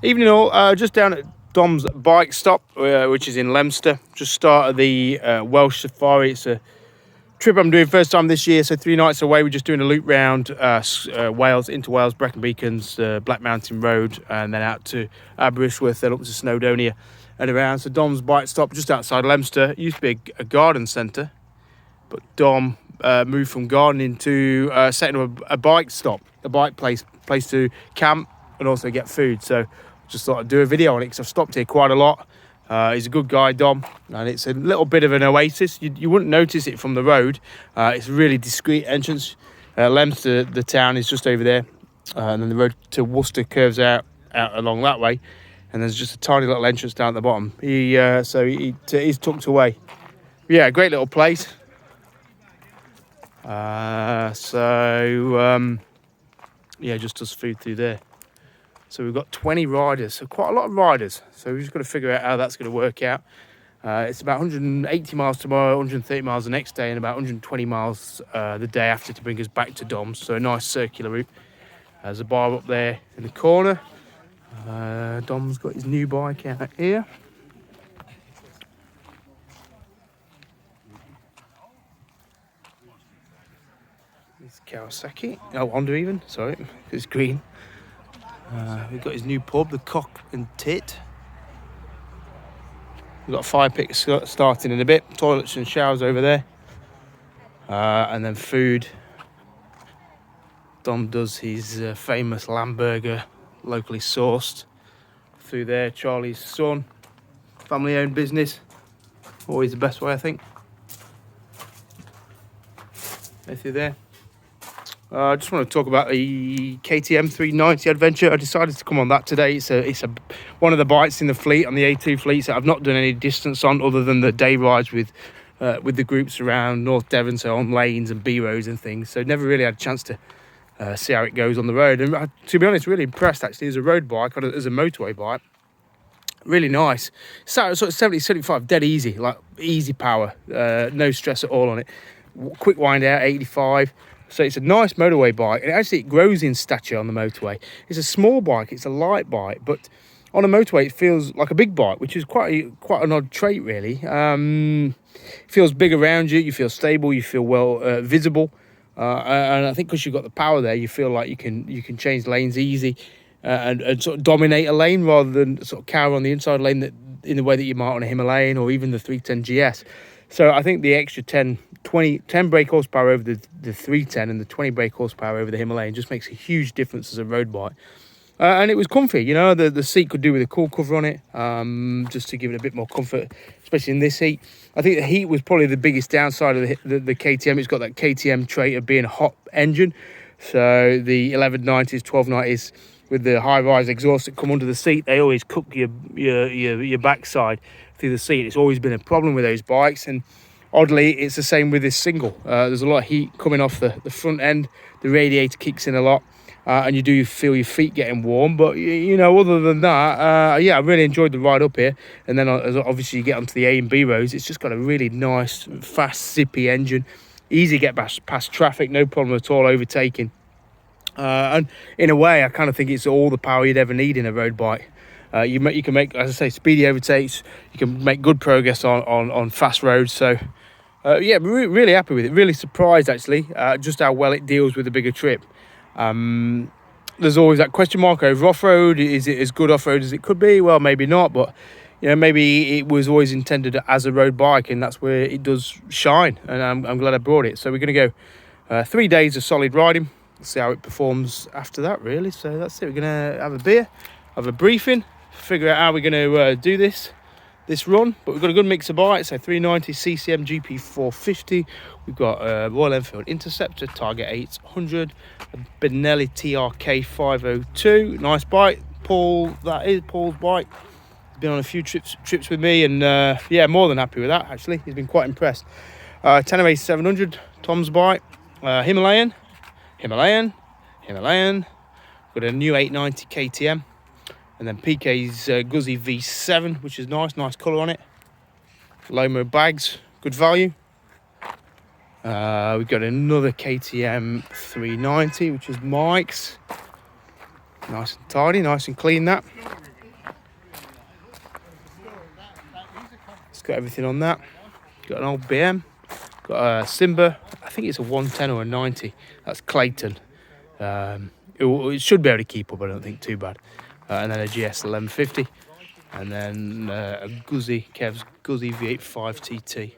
Evening all, just down at Dom's bike stop, which is in Leicester. Just started the Welsh Safari. It's a trip I'm doing first time this year, so 3 nights away. We're just doing a loop round Wales, into Wales, Brecon Beacons, Black Mountain Road, and then out to Aberystwyth, then up to Snowdonia and around. So Dom's bike stop just outside Leicester. It used to be a garden centre, but Dom moved from gardening to setting up a bike stop, a bike place to camp and also get food. So just thought I'd do a video on it because I've stopped here quite a lot. He's a good guy, Dom, and it's a little bit of an oasis. You wouldn't notice it from the road. It's a really discreet entrance. Leicester, the town, is just over there, and then the road to Worcester curves out along that way, and there's just a tiny little entrance down at the bottom. He's tucked away. Yeah, great little place. Yeah, just does food through there. So we've got 20 riders, so quite a lot of riders. So we've just got to figure out how that's going to work out. It's about 180 miles tomorrow, 130 miles the next day, and about 120 miles the day after to bring us back to Dom's. So a nice circular route. There's a bar up there in the corner. Dom's got his new bike out here. It's Kawasaki. Oh, Honda even. Sorry, it's green. We've got his new pub, the Cock and Tit. We've got a fire pit starting in a bit. Toilets and showers over there. And then food. Dom does his famous lamb burger, locally sourced. Through there, Charlie's son. Family-owned business. Always the best way, I think. Through there. I just want to talk about the KTM 390 adventure. I decided to come on that today. It's one of the bikes in the fleet, on the A2 fleet. So I've not done any distance on other than the day rides with the groups around North Devon, so on lanes and B roads and things. So never really had a chance to see how it goes on the road. And to be honest, really impressed actually as a road bike, as a motorway bike. Really nice. So sort of 70, 75, dead easy, like easy power, no stress at all on it. Quick wind out, 85. So it's a nice motorway bike, and actually it grows in stature on the motorway. It's a small bike, it's a light bike, but on a motorway it feels like a big bike, which is quite an odd trait really. It feels big around you, you feel stable, you feel well visible, and I think because you've got the power there, you feel like you can change lanes easy and sort of dominate a lane rather than sort of cower on the inside lane in the way that you might on a Himalayan or even the 310 GS. So I think the extra 10 brake horsepower over the 310 and the 20 brake horsepower over the Himalayan just makes a huge difference as a road bike. And it was comfy, you know, the seat could do with a cool cover on it, just to give it a bit more comfort, especially in this heat. I think the heat was probably the biggest downside of the KTM. It's got that KTM trait of being a hot engine. So the 1190s, 1290s with the high-rise exhaust that come under the seat, they always cook your backside through the seat. It's always been a problem with those bikes, and oddly it's the same with this single. There's a lot of heat coming off the front end. The radiator kicks in a lot, and you do feel your feet getting warm, but you know, other than that, yeah, I really enjoyed the ride up here. And then as obviously you get onto the A and B roads, it's just got a really nice fast zippy engine, easy to get past traffic, no problem at all overtaking. And in a way I kind of think it's all the power you'd ever need in a road bike. You can make, as I say, speedy overtakes. You can make good progress on fast roads. So yeah, really happy with it. Really surprised actually, just how well it deals with a bigger trip. There's always that question mark over off-road. Is it as good off-road as it could be? Well, maybe not, but you know, maybe it was always intended as a road bike, and that's where it does shine. And I'm glad I brought it. So we're going to go 3 days of solid riding. See how it performs after that really. So that's it. We're gonna have a beer, have a briefing, figure out how we're gonna do this run. But we've got a good mix of bikes. So 390 CCM GP 450. We've got Royal Enfield Interceptor Target 800, a Benelli TRK 502. Nice bike. Paul's bike. He's been on a few trips with me, and yeah, more than happy with that actually. He's been quite impressed. Tenere 700, Tom's bike. Himalayan. Got a new 890 KTM, and then PK's Guzzi V7, which is nice colour on it. Lomo bags, good value. We've got another KTM 390, which is Mike's. Nice and tidy, nice and clean that. got everything on that. Got an old BM. Got a Simba. I think it's a 110 or a 90. That's Clayton. It should be able to keep up. I don't think too bad. And then a GS 1150. And then a Kev's Guzzi V85 TT.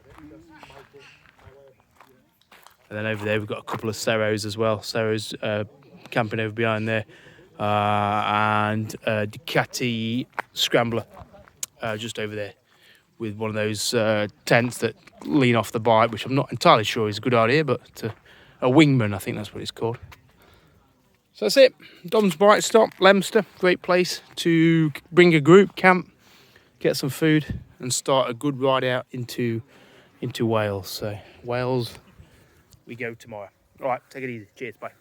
And then over there we've got a couple of Ceros as well. Ceros camping over behind there. And Ducati Scrambler just over there with one of those tents that lean off the bike, which I'm not entirely sure is a good idea, but a wingman, I think that's what it's called. So that's it. Dom's Bike Stop, Leominster. Great place to bring a group, camp, get some food, and start a good ride out into Wales. So Wales, we go tomorrow. All right, take it easy. Cheers, bye.